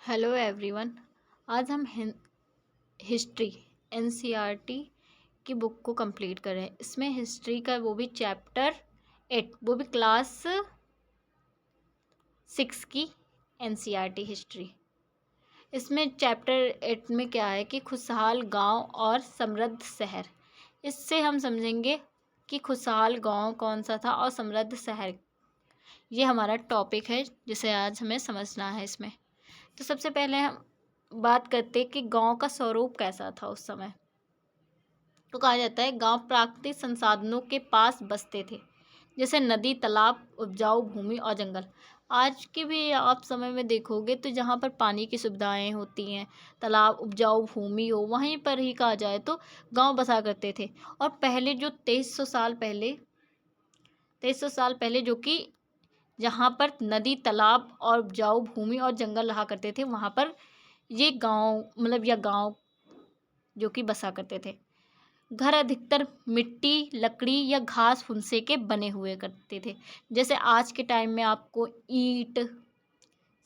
Hello everyone. आज हम history NCERT की बुक को कंप्लीट कर रहे हैं। इसमें हिस्ट्री का वो भी चैप्टर 8, वो भी क्लास 6 की एनसीईआरटी हिस्ट्री। इसमें चैप्टर 8 में क्या है कि खुशहाल गांव और समृद्ध शहर। इससे हम समझेंगे कि खुशहाल गांव कौन सा था और समृद्ध शहर, ये हमारा टॉपिक है जिसे आज हमें समझना है। इसमें तो सबसे पहले हम बात करते कि गांव का स्वरूप कैसा था उस समय। तो कहा जाता है गांव प्राकृतिक संसाधनों के पास बसते थे, जैसे नदी, तालाब, उपजाऊ भूमि और जंगल। आज के भी आप समय में देखोगे तो जहाँ पर पानी की सुविधाएं होती हैं, तालाब, उपजाऊ भूमि हो, वहीं पर ही कहा जाए तो गांव बसा करते थे। और पहले जो 2300 साल पहले जो कि जहाँ पर नदी, तालाब और उपजाऊ भूमि और जंगल रहा करते थे, वहाँ पर ये गांव या गांव जो कि बसा करते थे। घर अधिकतर मिट्टी, लकड़ी या घास फुनसे के बने हुए करते थे। जैसे आज के टाइम में आपको ईंट,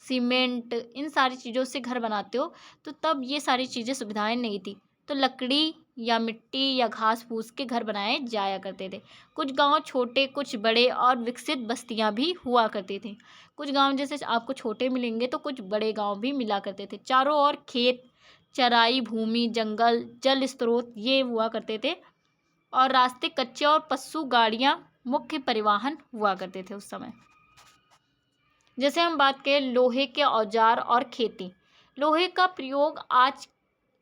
सीमेंट, इन सारी चीज़ों से घर बनाते हो, तो तब ये सारी चीज़ें सुविधाएं नहीं थी, तो लकड़ी या मिट्टी या घास फूस के घर बनाए जाया करते थे। कुछ गांव छोटे, कुछ बड़े और विकसित बस्तियां भी हुआ करती थी। कुछ गांव जैसे आपको छोटे मिलेंगे तो कुछ बड़े गांव भी मिला करते थे। चारों ओर खेत, चराई भूमि, जंगल, जल स्रोत ये हुआ करते थे। और रास्ते कच्चे और पशु गाड़ियां मुख्य परिवहन हुआ करते थे उस समय। जैसे हम बात करें लोहे के औजार और खेती। लोहे का प्रयोग आज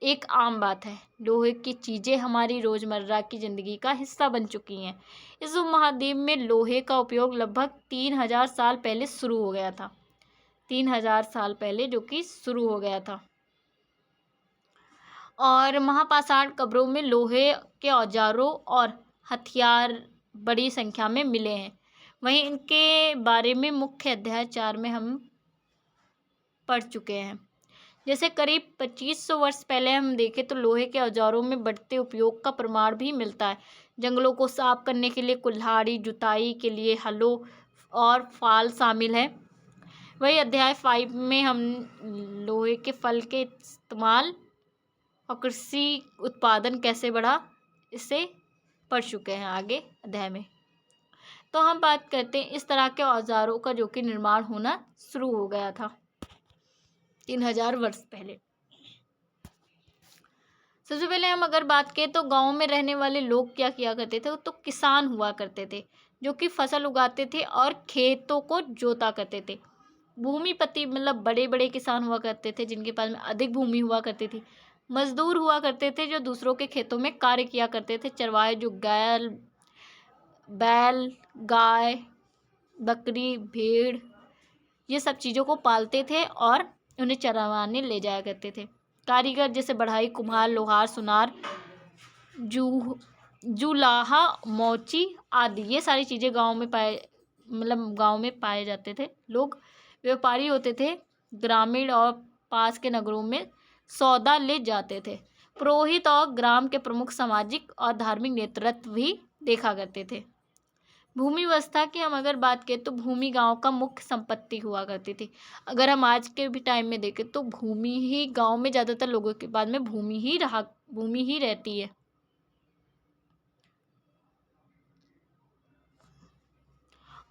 एक आम बात है। लोहे की चीज़ें हमारी रोज़मर्रा की ज़िंदगी का हिस्सा बन चुकी हैं। इस उपमहाद्वीप में लोहे का उपयोग लगभग 3000 साल पहले शुरू हो गया था। 3000 साल पहले जो कि शुरू हो गया था। और महापाषाण कब्रों में लोहे के औजारों और हथियार बड़ी संख्या में मिले हैं। वहीं इनके बारे में मुख्य अध्याय 4 में हम पढ़ चुके हैं। जैसे करीब 2500 वर्ष पहले हम देखें तो लोहे के औजारों में बढ़ते उपयोग का प्रमाण भी मिलता है। जंगलों को साफ करने के लिए कुल्हाड़ी, जुताई के लिए हलों और फाल शामिल है। वही अध्याय 5 में हम लोहे के फल के इस्तेमाल और कृषि उत्पादन कैसे बढ़ा, इसे पढ़ चुके हैं आगे अध्याय में। तो हम बात करते हैं इस तरह के औजारों का जो कि निर्माण होना शुरू हो गया था 3000 वर्ष पहले। सबसे पहले हम अगर बात करें तो गाँव में रहने वाले लोग क्या किया करते थे, तो किसान हुआ करते थे जो कि फसल उगाते थे और खेतों को जोता करते थे। भूमिपति बड़े बड़े किसान हुआ करते थे जिनके पास में अधिक भूमि हुआ करती थी। मजदूर हुआ करते थे जो दूसरों के खेतों में कार्य किया करते थे। चरवाहे जो बैल, गाय, बकरी, भेड़ ये सब चीज़ों को पालते थे और उन्हें चरवाने ले जाया करते थे। कारीगर जैसे बढ़ाई, कुम्हार, लोहार, सुनार, जुलाहा, मोची आदि ये सारी चीज़ें गांव में पाए जाते थे। लोग व्यापारी होते थे। ग्रामीण और पास के नगरों में सौदा ले जाते थे। पुरोहित और ग्राम के प्रमुख सामाजिक और धार्मिक नेतृत्व भी देखा करते थे। भूमि व्यवस्था की हम अगर बात करें तो भूमि गांव का मुख्य संपत्ति हुआ करती थी। अगर हम आज के भी टाइम में देखें तो भूमि ही गांव में ज़्यादातर लोगों के पास में भूमि ही रहती है।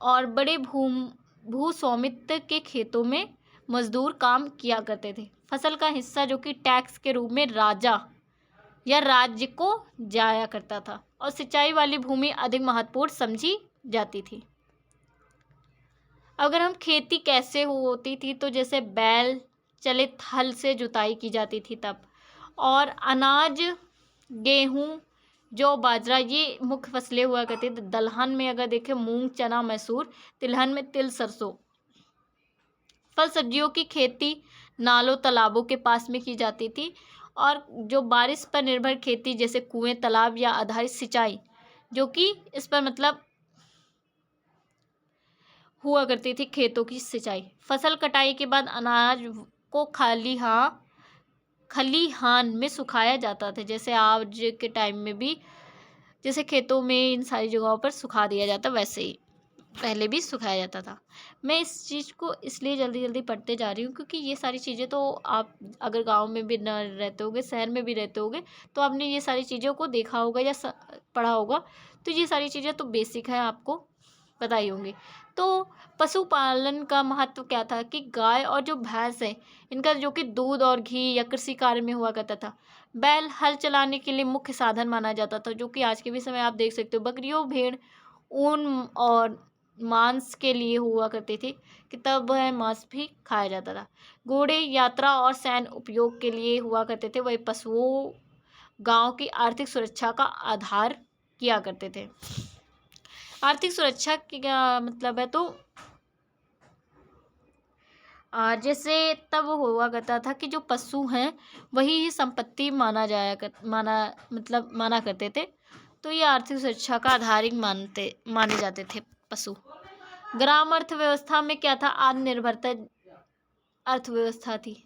और बड़े भू स्वामित्व के खेतों में मजदूर काम किया करते थे। फसल का हिस्सा जो कि टैक्स के रूप में राजा या राज्य को जाया करता था और सिंचाई वाली भूमि अधिक महत्वपूर्ण समझी जाती थी। अगर हम खेती कैसे होती थी तो जैसे बैल चलित हल से जुताई की जाती थी तब। और अनाज, गेहूँ, जौ, बाजरा ये मुख्य फसलें हुआ करती थी। दलहन में अगर देखें मूंग, चना, मसूर। तिलहन में तिल, सरसों। फल सब्जियों की खेती नालों, तालाबों के पास में की जाती थी। और जो बारिश पर निर्भर खेती जैसे कुएं, तालाब या आधारित सिंचाई जो कि इस पर हुआ करती थी खेतों की सिंचाई। फसल कटाई के बाद अनाज को खलिहान में सुखाया जाता था। जैसे आज के टाइम में भी जैसे खेतों में इन सारी जगहों पर सुखा दिया जाता वैसे ही। पहले भी सुखाया जाता था। मैं इस चीज़ को इसलिए जल्दी-जल्दी पढ़ते जा रही हूँ क्योंकि ये सारी चीज़ें तो आप अगर गाँव में भी ना रहते होगे, शहर में भी रहते होगे, तो आपने ये सारी चीज़ों को देखा होगा या पढ़ा होगा। तो ये सारी चीज़ें तो बेसिक है, आपको पता ही होंगी। तो पशुपालन का महत्व क्या था कि गाय और जो भैंस है, इनका जो कि दूध और घी या कृषि कार्य में हुआ करता था। बैल हल चलाने के लिए मुख्य साधन माना जाता था, जो कि आज के भी समय आप देख सकते हो। बकरियों, भेड़ ऊन और मांस के लिए हुआ करती थी कि तब वह मांस भी खाया जाता था। घोड़े यात्रा और सैन्य उपयोग के लिए हुआ करते थे। वही पशुओं गांव की आर्थिक सुरक्षा का आधार किया करते थे। आर्थिक सुरक्षा की क्या मतलब है, तो जैसे तब हुआ करता था कि जो पशु हैं वही संपत्ति माना करते थे। तो ये आर्थिक सुरक्षा का आधार माने जाते थे पशु। ग्राम अर्थव्यवस्था में क्या था, आत्मनिर्भरता अर्थव्यवस्था थी।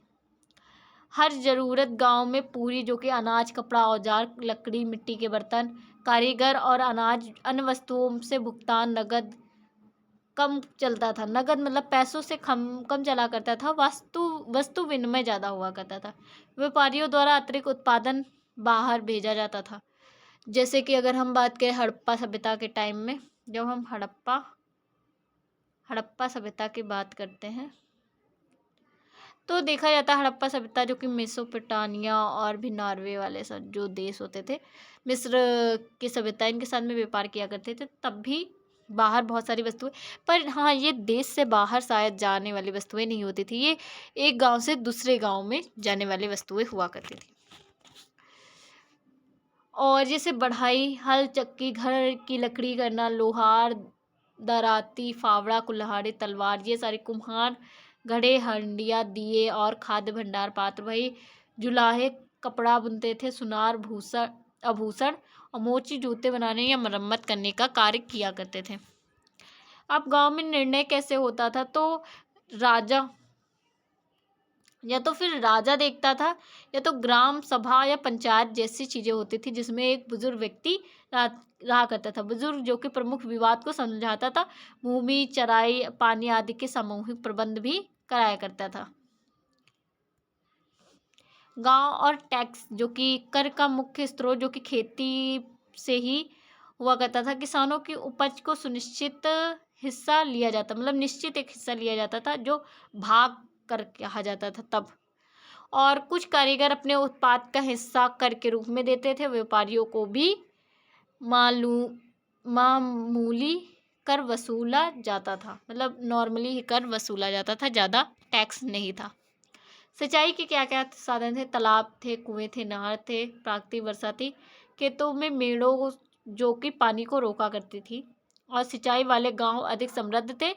हर जरूरत गांव में पूरी, जो कि अनाज, कपड़ा, औजार, लकड़ी, मिट्टी के बर्तन, कारीगर और अनाज, अन्य वस्तुओं से भुगतान नगद कम चलता था। नगद मतलब पैसों से कम कम चला करता था। वस्तु विनिमय ज़्यादा हुआ करता था। व्यापारियों द्वारा अतिरिक्त उत्पादन बाहर भेजा जाता था। जैसे कि अगर हम बात करें हड़प्पा सभ्यता के टाइम में, जब हम हड़प्पा सभ्यता की बात करते हैं तो देखा जाता है हड़प्पा सभ्यता, जो कि मेसोपोटामिया और भी नॉर्वे वाले सब जो देश होते थे, मिस्र की सभ्यता, इनके साथ में व्यापार किया करते थे। तब भी बाहर बहुत सारी वस्तुएं, पर हाँ, ये देश से बाहर शायद जाने वाली वस्तुएं नहीं होती थी। ये एक गांव से दूसरे गांव में जाने वाली वस्तुएं हुआ करती थी। और जैसे बढ़ाई, हल, चक्की, घर की लकड़ी करना, लोहार, दराती, फावड़ा, कुल्हाड़ी, तलवार, ये सारे कुम्हार, घड़े, हंडिया, दिए और खाद्य भंडार पात्र। वही जुलाहे कपड़ा बुनते थे। सुनार, आभूषण और मोची जूते बनाने या मरम्मत करने का कार्य किया करते थे। अब गांव में निर्णय कैसे होता था, तो राजा या तो फिर राजा देखता था, या तो ग्राम सभा या पंचायत जैसी चीजें होती थी, जिसमें एक बुजुर्ग व्यक्ति रहा करता था। बुजुर्ग जो कि प्रमुख विवाद को समझाता था। भूमि, चराई, पानी आदि के सामूहिक प्रबंध भी कराया करता था। गांव और टैक्स, जो कि कर का मुख्य स्रोत, जो कि खेती से ही हुआ करता था। किसानों की उपज को सुनिश्चित हिस्सा लिया जाता, मतलब निश्चित एक हिस्सा लिया जाता था, जो भाग कर कहा जाता था तब। और कुछ कारीगर अपने उत्पाद का हिस्सा कर के रूप में देते थे। व्यापारियों को भी मामूली कर वसूला जाता था, मतलब नॉर्मली ही कर वसूला जाता था, ज़्यादा टैक्स नहीं था। सिंचाई के क्या क्या साधन थे, तालाब थे, कुएं थे, नहर थे, प्राकृतिक वर्षा थी। खेतों में मेड़ों जो कि पानी को रोका करती थी। और सिंचाई वाले गांव अधिक समृद्ध थे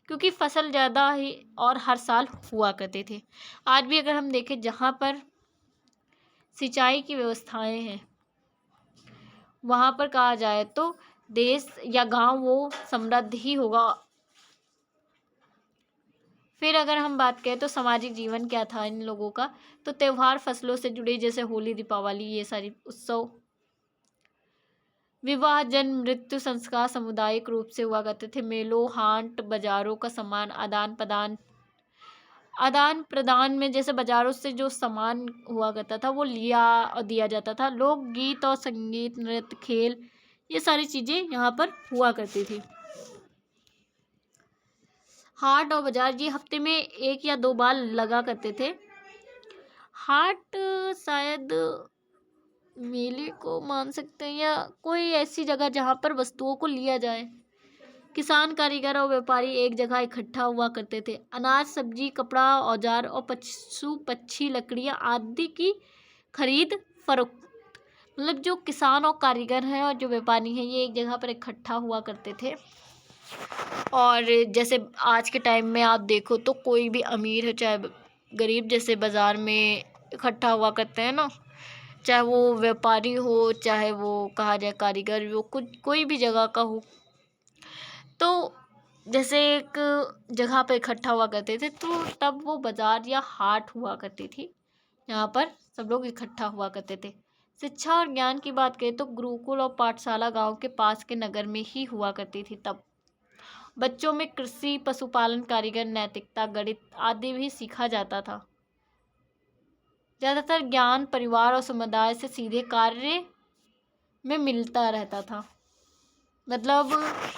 क्योंकि फसल ज़्यादा ही और हर साल हुआ करते थे। आज भी अगर हम देखें, जहाँ पर सिंचाई की व्यवस्थाएं हैं, वहाँ पर कहा जाए तो देश या गांव वो समृद्ध ही होगा। फिर अगर हम बात करें तो सामाजिक जीवन क्या था इन लोगों का, तो त्यौहार, फसलों से जुड़े जैसे होली, दीपावली, ये सारी उत्सव, विवाह, जन्म, मृत्यु, संस्कार सामुदायिक रूप से हुआ करते थे। मेलों, हाट बाजारों का सामान आदान प्रदान में, जैसे बाजारों से जो सामान हुआ करता था वो लिया और दिया जाता था। लोक गीत और संगीत, नृत्य, खेल, ये सारी चीज़ें यहाँ पर हुआ करती थी। हाट और बाजार ये हफ्ते में 1 या 2 बार लगा करते थे। हाट शायद मेले को मान सकते हैं, या कोई ऐसी जगह जहाँ पर वस्तुओं को लिया जाए। किसान, कारीगर और व्यापारी एक जगह इकट्ठा हुआ करते थे। अनाज, सब्जी, कपड़ा, औजार और पशु पक्षी, लकड़ियाँ आदि की खरीद फरोख्त, मतलब जो किसान और कारीगर हैं और जो व्यापारी हैं, ये एक जगह पर इकट्ठा हुआ करते थे। और जैसे आज के टाइम में आप देखो तो कोई भी अमीर है चाहे गरीब, जैसे बाज़ार में इकट्ठा हुआ करते हैं ना, चाहे वो व्यापारी हो, चाहे वो कहा जाए कारीगर हो, कुछ कोई भी जगह का हो, तो जैसे एक जगह पर इकट्ठा हुआ करते थे, तो तब वो बाज़ार या हाट हुआ करती थी, यहाँ पर सब लोग इकट्ठा हुआ करते थे। शिक्षा और ज्ञान की बात करें तो गुरुकुल और पाठशाला गांव के पास के नगर में ही हुआ करती थी तब। बच्चों में कृषि, पशुपालन, कारीगर, नैतिकता, गणित आदि भी सीखा जाता था। ज़्यादातर ज्ञान परिवार और समुदाय से सीधे कार्य में मिलता रहता था। मतलब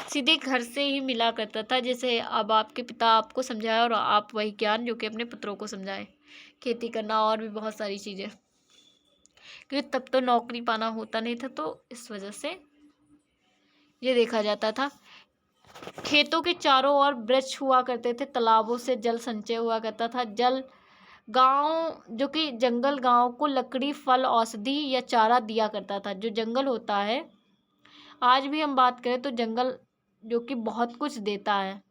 सीधे घर से ही मिला करता था। जैसे अब आपके पिता आपको समझाए और आप वही ज्ञान जो कि अपने पुत्रों को समझाए। खेती करना और भी बहुत सारी चीज़ें, क्योंकि तब तो नौकरी पाना होता नहीं था, तो इस वजह से ये देखा जाता था। खेतों के चारों ओर वृक्ष हुआ करते थे, तालाबों से जल संचय हुआ करता था। गांव जो कि जंगल गांव को लकड़ी, फल, औषधि या चारा दिया करता था। जो जंगल होता है, आज भी हम बात करें तो जंगल जो कि बहुत कुछ देता है,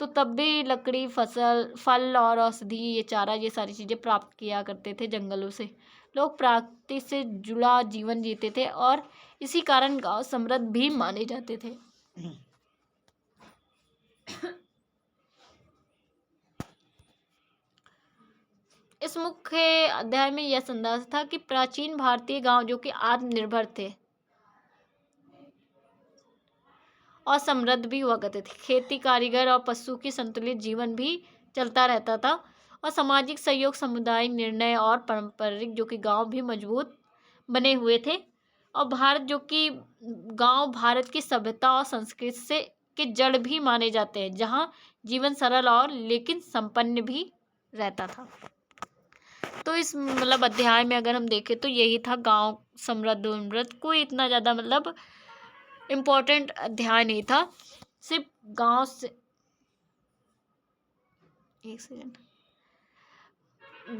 तो तब भी लकड़ी, फल और औषधि, ये चारा, ये सारी चीज़ें प्राप्त किया करते थे जंगलों से। लोग प्रकृति से जुड़ा जीवन जीते थे और इसी कारण गांव समृद्ध भी माने जाते थे। इस मुख्य अध्याय में यह संदेश था कि प्राचीन भारतीय गांव जो कि आत्मनिर्भर थे और समृद्ध भी हुआ करते थे। खेती, कारीगर और पशु की संतुलित जीवन भी चलता रहता था और सामाजिक सहयोग, समुदाय निर्णय और पारंपरिक जो कि गांव भी मजबूत बने हुए थे। और भारत जो कि गांव भारत की सभ्यता और संस्कृति से के जड़ भी माने जाते हैं, जहां जीवन सरल और लेकिन संपन्न भी रहता था। तो इस मतलब अध्याय में अगर हम देखें तो यही था, गांव समृद्ध उन्नत। कोई इतना ज़्यादा मतलब इम्पोर्टेंट अध्याय नहीं था, सिर्फ गांव से, एक सेकेंड,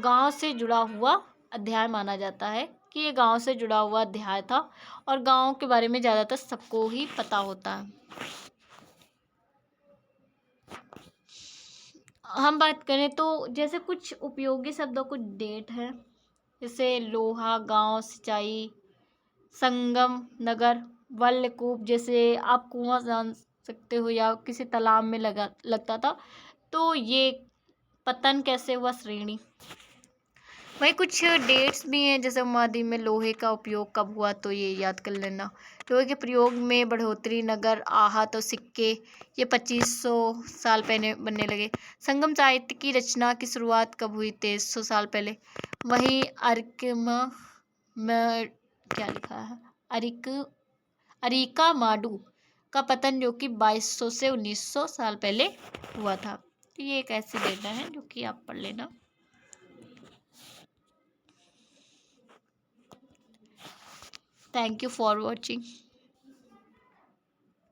गांव से जुड़ा हुआ अध्याय माना जाता है कि ये गांव से जुड़ा हुआ अध्याय था और गांव के बारे में ज़्यादातर सबको ही पता होता है। हम बात करें तो जैसे कुछ उपयोगी शब्दों, कुछ डेट है, जैसे लोहा, गांव, सिंचाई, संगम, नगर, वल्लकूप, जैसे आप कुआं जान सकते हो या किसी तालाब में लगता था, तो ये पतन कैसे हुआ, श्रेणी। वही कुछ डेट्स भी हैं, जैसे महाद्वीप में लोहे का उपयोग कब हुआ, तो ये याद कर लेना। लोहे के प्रयोग में बढ़ोतरी, नगर, आहत और सिक्के, ये 2500 साल पहले बनने लगे। संगम साहित्य की रचना की शुरुआत कब हुई, 2300 साल पहले। वहीं में क्या लिखा है, अरिका माडू का पतन जो कि 2200 से 1900 साल पहले हुआ था। तो ये एक ऐसी डेटा है जो कि आप पढ़ लेना। Thank you for watching.